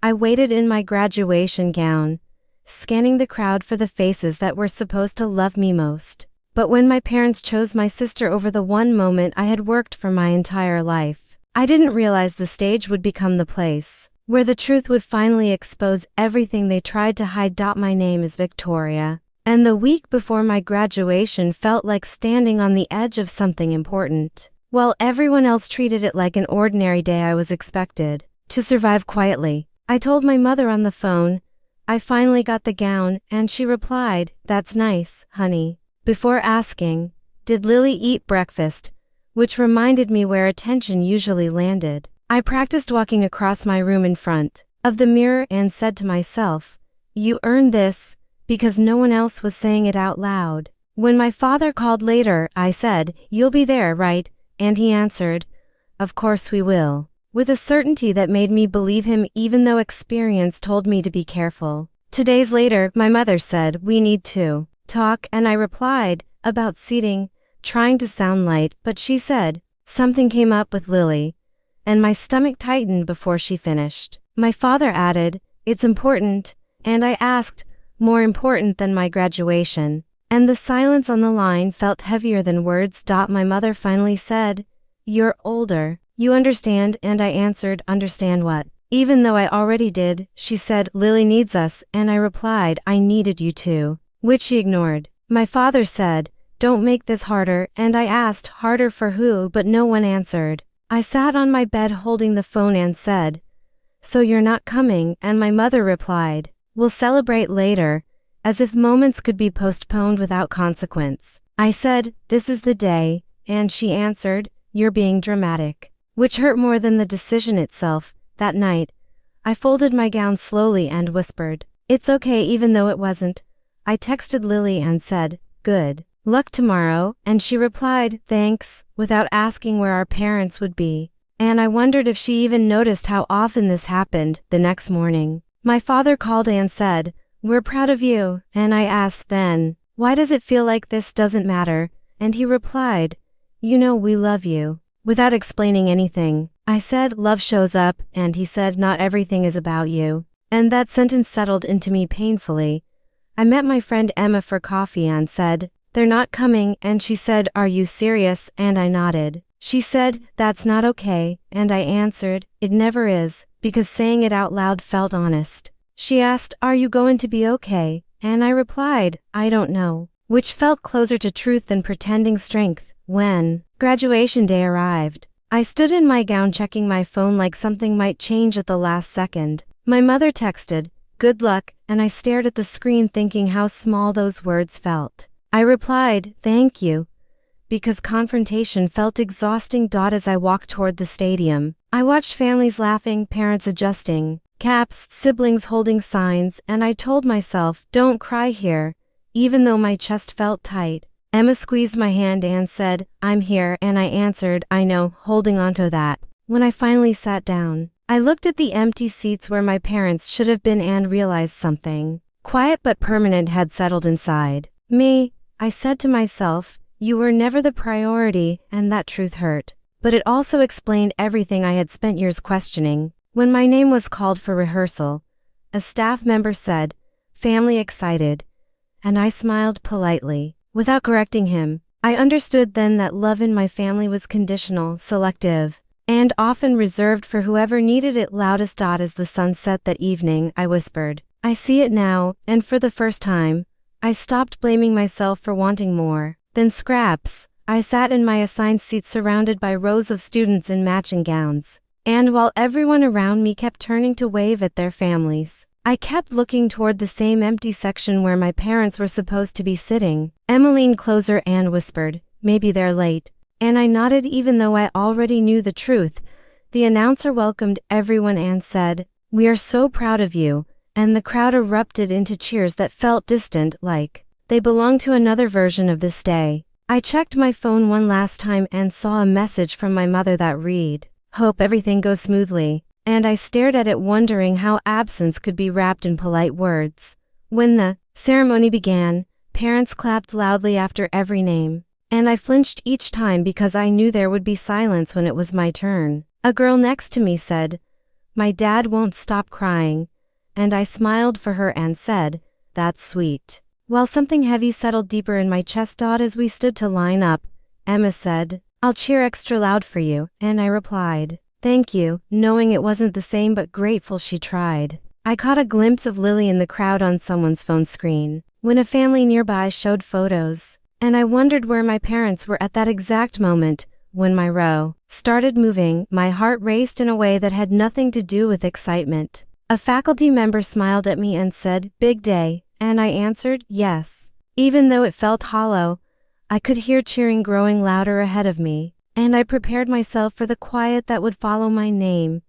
I waited in my graduation gown, scanning the crowd for the faces that were supposed to love me most. But when my parents chose my sister over the one moment I had worked for my entire life, I didn't realize the stage would become the place where the truth would finally expose everything they tried to hide. My name is Victoria, and the week before my graduation felt like standing on the edge of something important. While everyone else treated it like an ordinary day, I was expected to survive quietly. I told my mother on the phone I finally got the gown, and she replied, "That's nice, honey," before asking, "Did Lily eat breakfast?" which reminded me where attention usually landed. I practiced walking across my room in front of the mirror and said to myself, "You earned this," because no one else was saying it out loud. When my father called later, I said, "You'll be there, right?" And he answered, "Of course we will," with a certainty that made me believe him even though experience told me to be careful. 2 days later, my mother said, "We need to talk," and I replied, "About seating," trying to sound light, but she said, "Something came up with Lily," and my stomach tightened before she finished. My father added, "It's important," and I asked, "More important than my graduation?" And the silence on the line felt heavier than words. My mother finally said, "You're older. You understand," and I answered, "Understand what?" Even though I already did. She said, "Lily needs us," and I replied, "I needed you too," which she ignored. My father said, "Don't make this harder," and I asked, "Harder for who?" but no one answered. I sat on my bed holding the phone and said, "So you're not coming?" and my mother replied, "We'll celebrate later," as if moments could be postponed without consequence. I said, "This is the day," and she answered, "You're being dramatic," which hurt more than the decision itself. That night, I folded my gown slowly and whispered, "It's okay," even though it wasn't. I texted Lily and said, "Good luck tomorrow," and she replied, "Thanks," without asking where our parents would be. And I wondered if she even noticed how often this happened. The next morning, my father called and said, "We're proud of you," and I asked then, "Why does it feel like this doesn't matter?" And he replied, "You know we love you," without explaining anything. I said, "Love shows up," and he said, "Not everything is about you." And that sentence settled into me painfully. I met my friend Emma for coffee and said, "They're not coming," and she said, "Are you serious?" and I nodded. She said, "That's not okay," and I answered, "It never is," because saying it out loud felt honest. She asked, "Are you going to be okay?" and I replied, "I don't know," which felt closer to truth than pretending strength. When graduation day arrived, I stood in my gown checking my phone like something might change at the last second. My mother texted, "Good luck," and I stared at the screen thinking how small those words felt. I replied, "Thank you," because confrontation felt exhausting. As I walked toward the stadium, I watched families laughing, parents adjusting caps, siblings holding signs, and I told myself, "Don't cry here," even though my chest felt tight. Emma squeezed my hand and said, "I'm here," and I answered, "I know," holding onto that. When I finally sat down, I looked at the empty seats where my parents should have been and realized something quiet but permanent had settled inside me. I said to myself, "You were never the priority," and that truth hurt. But it also explained everything I had spent years questioning. When my name was called for rehearsal, a staff member said, "Family excited," and I smiled politely. Without correcting him, I understood then that love in my family was conditional, selective, and often reserved for whoever needed it loudest. As the sun set that evening, I whispered, "I see it now," and for the first time, I stopped blaming myself for wanting more than scraps. I sat in my assigned seat surrounded by rows of students in matching gowns, and while everyone around me kept turning to wave at their families, I kept looking toward the same empty section where my parents were supposed to be sitting. Emma leaned closer and whispered, "Maybe they're late," and I nodded even though I already knew the truth. The announcer welcomed everyone and said, "We are so proud of you," and the crowd erupted into cheers that felt distant, like they belonged to another version of this day. I checked my phone one last time and saw a message from my mother that read, "Hope everything goes smoothly," and I stared at it wondering how absence could be wrapped in polite words. When the ceremony began, parents clapped loudly after every name, and I flinched each time because I knew there would be silence when it was my turn. A girl next to me said, My dad won't stop crying, and I smiled for her and said, "That's sweet." While something heavy settled deeper in my chest. As we stood to line up, Emma said, "I'll cheer extra loud for you," and I replied, "Thank you," knowing it wasn't the same but grateful she tried. I caught a glimpse of Lily in the crowd on someone's phone screen, when a family nearby showed photos, and I wondered where my parents were at that exact moment. When my row started moving, my heart raced in a way that had nothing to do with excitement. A faculty member smiled at me and said, "Big day," and I answered, "Yes." Even though it felt hollow, I could hear cheering growing louder ahead of me, and I prepared myself for the quiet that would follow my name.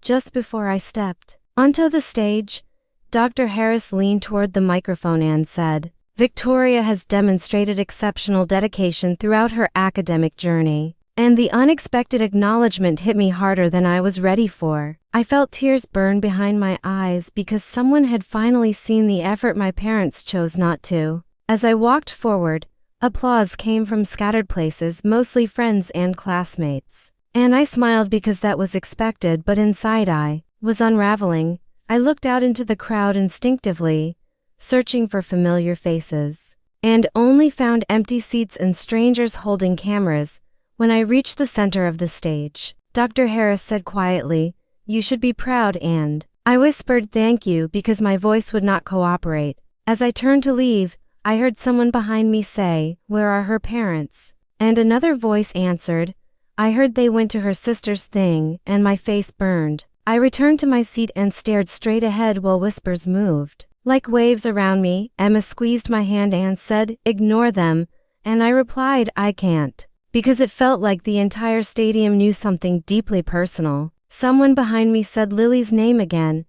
Just before I stepped onto the stage, Dr. Harris leaned toward the microphone and said, "Victoria has demonstrated exceptional dedication throughout her academic journey." And the unexpected acknowledgement hit me harder than I was ready for. I felt tears burn behind my eyes because someone had finally seen the effort my parents chose not to. As I walked forward, applause came from scattered places, mostly friends and classmates. And I smiled because that was expected, but inside I was unraveling. I looked out into the crowd instinctively, searching for familiar faces, and only found empty seats and strangers holding cameras. When I reached the center of the stage, Dr. Harris said quietly, "You should be proud," and I whispered thank you because my voice would not cooperate. As I turned to leave, I heard someone behind me say, "Where are her parents?" And another voice answered, "I heard they went to her sister's thing," and my face burned. I returned to my seat and stared straight ahead while whispers moved like waves around me. Emma squeezed my hand and said, "Ignore them," and I replied, "I can't," because it felt like the entire stadium knew something deeply personal. Someone behind me said Lily's name again,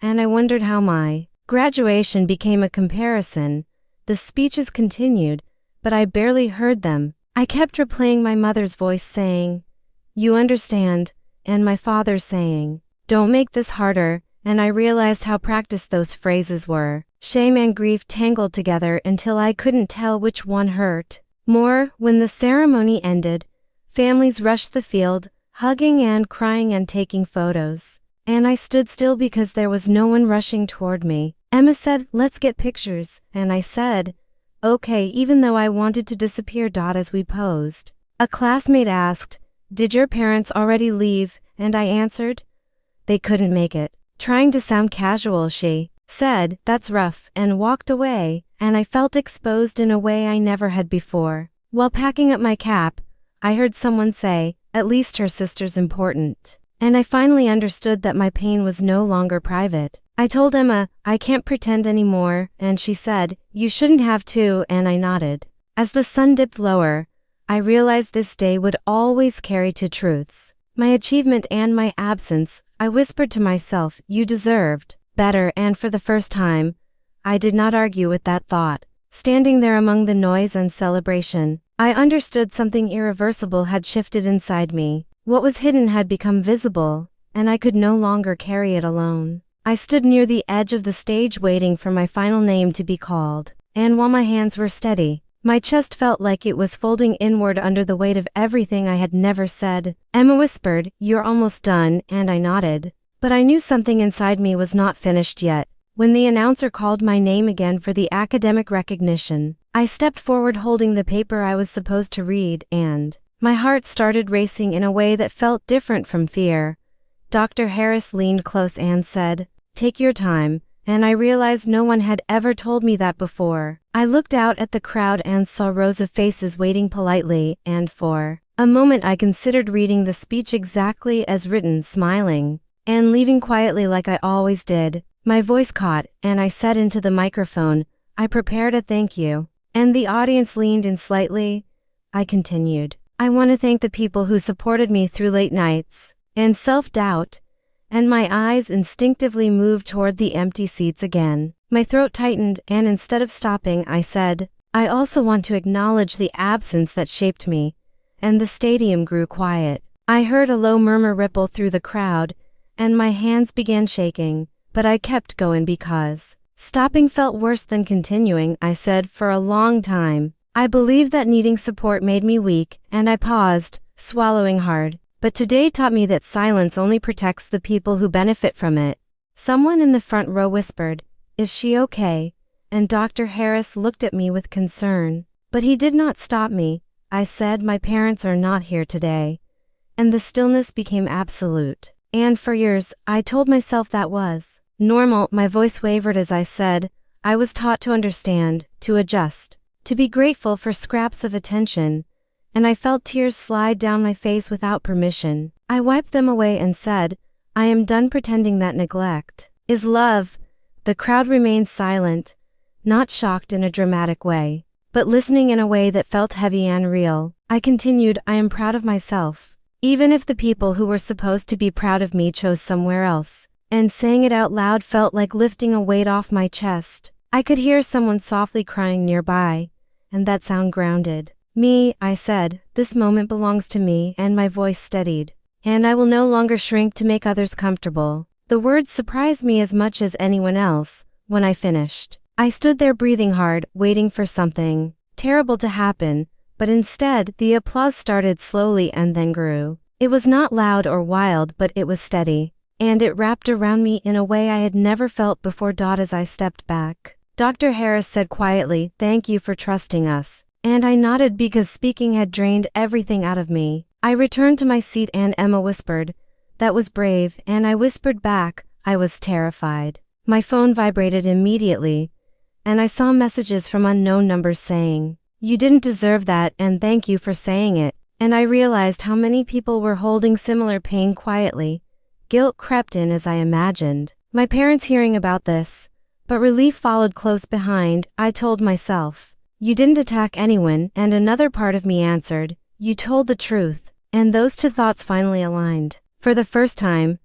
and I wondered how my graduation became a comparison. The speeches continued, but I barely heard them. I kept replaying my mother's voice saying, "You understand," and my father saying, "Don't make this harder," and I realized how practiced those phrases were. Shame and grief tangled together until I couldn't tell which one hurt more. When the ceremony ended, families rushed the field, hugging and crying and taking photos. And I stood still because there was no one rushing toward me. Emma said, "Let's get pictures," and I said, "Okay," even though I wanted to disappear. As we posed, a classmate asked, "Did your parents already leave?" And I answered, "They couldn't make it." Trying to sound casual, she said, "That's rough," and walked away, and I felt exposed in a way I never had before. While packing up my cap, I heard someone say, "At least her sister's important." And I finally understood that my pain was no longer private. I told Emma, "I can't pretend anymore," and she said, "You shouldn't have to," and I nodded. As the sun dipped lower, I realized this day would always carry two truths: my achievement and my absence. I whispered to myself, "You deserved better," and for the first time, I did not argue with that thought. Standing there among the noise and celebration, I understood something irreversible had shifted inside me. What was hidden had become visible, and I could no longer carry it alone. I stood near the edge of the stage waiting for my final name to be called, and while my hands were steady, my chest felt like it was folding inward under the weight of everything I had never said. Emma whispered, "You're almost done," and I nodded. But I knew something inside me was not finished yet. When the announcer called my name again for the academic recognition, I stepped forward holding the paper I was supposed to read, and my heart started racing in a way that felt different from fear. Dr. Harris leaned close and said, "Take your time," and I realized no one had ever told me that before. I looked out at the crowd and saw rows of faces waiting politely, and for a moment I considered reading the speech exactly as written, smiling, and leaving quietly like I always did. My voice caught, and I said into the microphone, "I prepared a thank you," and the audience leaned in slightly. I continued, "I want to thank the people who supported me through late nights and self-doubt," and my eyes instinctively moved toward the empty seats again. My throat tightened, and instead of stopping, I said, "I also want to acknowledge the absence that shaped me," and the stadium grew quiet. I heard a low murmur ripple through the crowd, and my hands began shaking, but I kept going because stopping felt worse than continuing. I said, "For a long time, I believed that needing support made me weak," and I paused, swallowing hard. But today taught me that silence only protects the people who benefit from it. Someone in the front row whispered, "Is she okay?" And Dr. Harris looked at me with concern. But he did not stop me. I said, "My parents are not here today." And the stillness became absolute. And for years, I told myself that was normal. My voice wavered as I said, I was taught to understand, to adjust, to be grateful for scraps of attention. And I felt tears slide down my face without permission. I wiped them away and said, I am done pretending that neglect is love. The crowd remained silent, not shocked in a dramatic way, but listening in a way that felt heavy and real. I continued, I am proud of myself, even if the people who were supposed to be proud of me chose somewhere else. And saying it out loud felt like lifting a weight off my chest. I could hear someone softly crying nearby, and that sound grounded me. I said, this moment belongs to me, and my voice steadied. And I will no longer shrink to make others comfortable. The words surprised me as much as anyone else. When I finished, I stood there breathing hard, waiting for something terrible to happen, but instead, the applause started slowly and then grew. It was not loud or wild, but it was steady, and it wrapped around me in a way I had never felt before. As I stepped back, Dr. Harris said quietly, "Thank you for trusting us." And I nodded because speaking had drained everything out of me. I returned to my seat and Emma whispered, "That was brave," and I whispered back, "I was terrified." My phone vibrated immediately, and I saw messages from unknown numbers saying, "You didn't deserve that, and thank you for saying it." And I realized how many people were holding similar pain quietly. Guilt crept in as I imagined my parents hearing about this, but relief followed close behind. I told myself, "You didn't attack anyone," and another part of me answered, "You told the truth." And those two thoughts finally aligned. For the first time,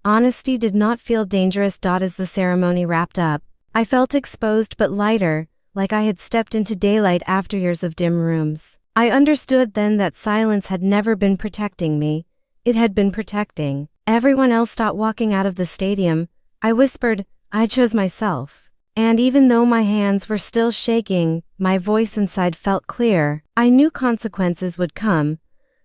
honesty did not feel dangerous. As the ceremony wrapped up, I felt exposed but lighter, like I had stepped into daylight after years of dim rooms. I understood then that silence had never been protecting me. It had been protecting everyone else. Walking out of the stadium, I whispered, "I chose myself." And even though my hands were still shaking, my voice inside felt clear. I knew consequences would come.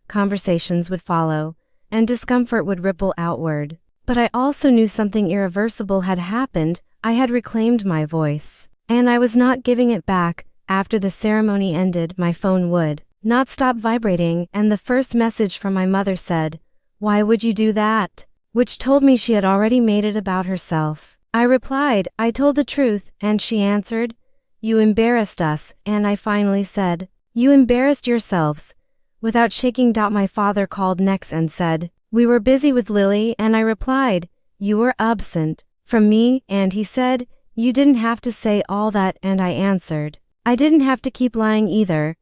Conversations would follow, and discomfort would ripple outward. But I also knew something irreversible had happened. I had reclaimed my voice, and I was not giving it back. After the ceremony ended, my phone would not stop vibrating, and the first message from my mother said, "Why would you do that?" which told me she had already made it about herself. I replied, "I told the truth," and she answered, "You embarrassed us," and I finally said, "You embarrassed yourselves." Without shaking. My father called next and said, "We were busy with Lily," and I replied, "You were absent from me," and he said, "You didn't have to say all that," and I answered, "I didn't have to keep lying either."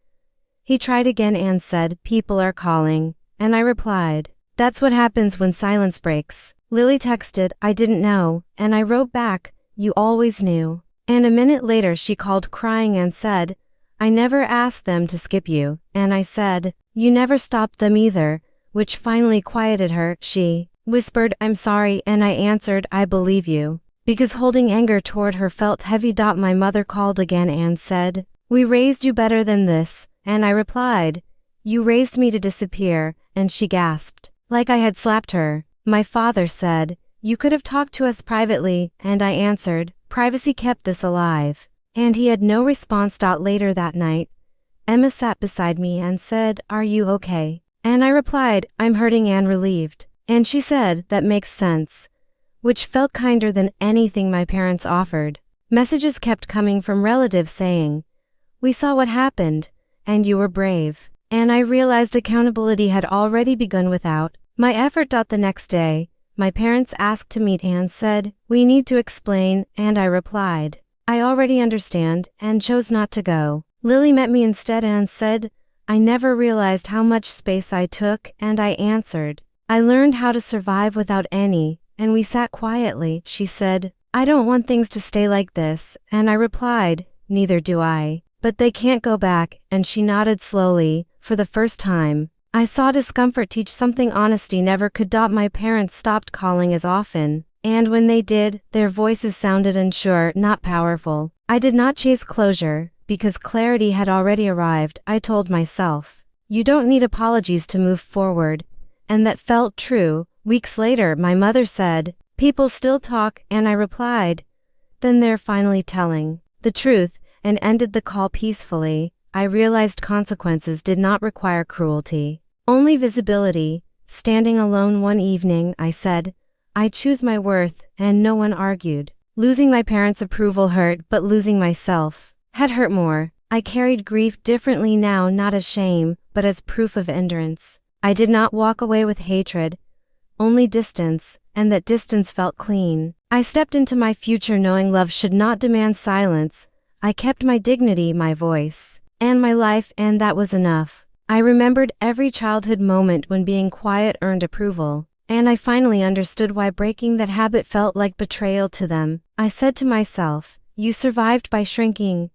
He tried again and said, "People are calling," and I replied, "That's what happens when silence breaks." Lily texted, "I didn't know," and I wrote back, "You always knew." And a minute later she called crying and said, "I never asked them to skip you," and I said, "You never stopped them either," which finally quieted her. She whispered, "I'm sorry," and I answered, "I believe you," because holding anger toward her felt heavy. My mother called again and said, "We raised you better than this," and I replied, "You raised me to disappear," and she gasped, like I had slapped her. My father said, "You could have talked to us privately," and I answered, "Privacy kept this alive." And he had no response. Later that night, Emma sat beside me and said, "Are you okay?" And I replied, "I'm hurting and relieved." And she said, "That makes sense," which felt kinder than anything my parents offered. Messages kept coming from relatives saying, "We saw what happened, and you were brave." And I realized accountability had already begun without my effort. The next day, my parents asked to meet and said, "We need to explain," and I replied, "I already understand," and chose not to go. Lily met me instead and said, "I never realized how much space I took," and I answered, "I learned how to survive without any," and we sat quietly. She said, "I don't want things to stay like this," and I replied, "Neither do I, but they can't go back," and she nodded slowly. For the first time, I saw discomfort teach something honesty never could. My parents stopped calling as often, and when they did, their voices sounded unsure, not powerful. I did not chase closure, because clarity had already arrived. I told myself, "You don't need apologies to move forward," and that felt true. Weeks later, my mother said, "People still talk," and I replied, "Then they're finally telling the truth," and ended the call peacefully. I realized consequences did not require cruelty, only visibility. Standing alone one evening, I said, "I choose my worth," and no one argued. Losing my parents' approval hurt, but losing myself had hurt more. I carried grief differently now, not as shame, but as proof of endurance. I did not walk away with hatred, only distance, and that distance felt clean. I stepped into my future knowing love should not demand silence. I kept my dignity, my voice, and my life, and that was enough. I remembered every childhood moment when being quiet earned approval, and I finally understood why breaking that habit felt like betrayal to them. I said to myself, "You survived by shrinking,"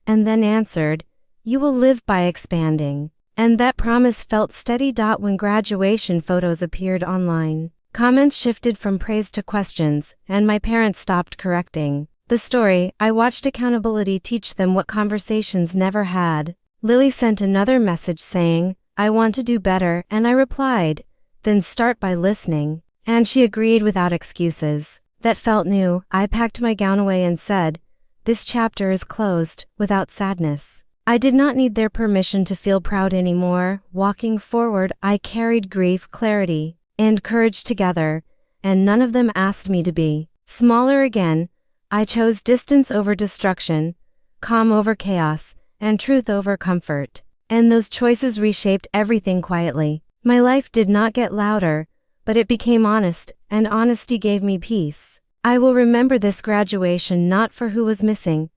and then answered, "You will live by expanding." And that promise felt steady. When graduation photos appeared online, comments shifted from praise to questions, and my parents stopped correcting the story. I watched accountability teach them what conversations never had. Lily sent another message saying, "I want to do better," and I replied, "Then start by listening." And she agreed without excuses. That felt new. I packed my gown away and said, "This chapter is closed," without sadness. I did not need their permission to feel proud anymore. Walking forward, I carried grief, clarity, and courage together, and none of them asked me to be smaller again. I chose distance over destruction, calm over chaos, and truth over comfort. And those choices reshaped everything quietly. My life did not get louder, but it became honest, and honesty gave me peace. I will remember this graduation not for who was missing,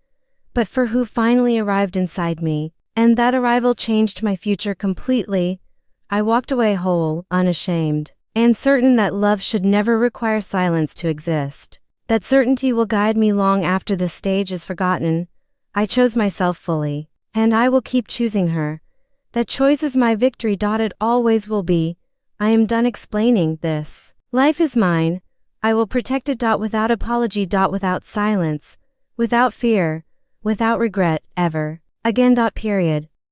but for who finally arrived inside me, and that arrival changed my future completely. I walked away whole, unashamed, and certain that love should never require silence to exist. That certainty will guide me long after this stage is forgotten. I chose myself fully, and I will keep choosing her. That choice is my victory. It always will be. I am done explaining this. Life is mine. I will protect it. Without apology. Without silence. Without fear. Without regret. Ever again. Period.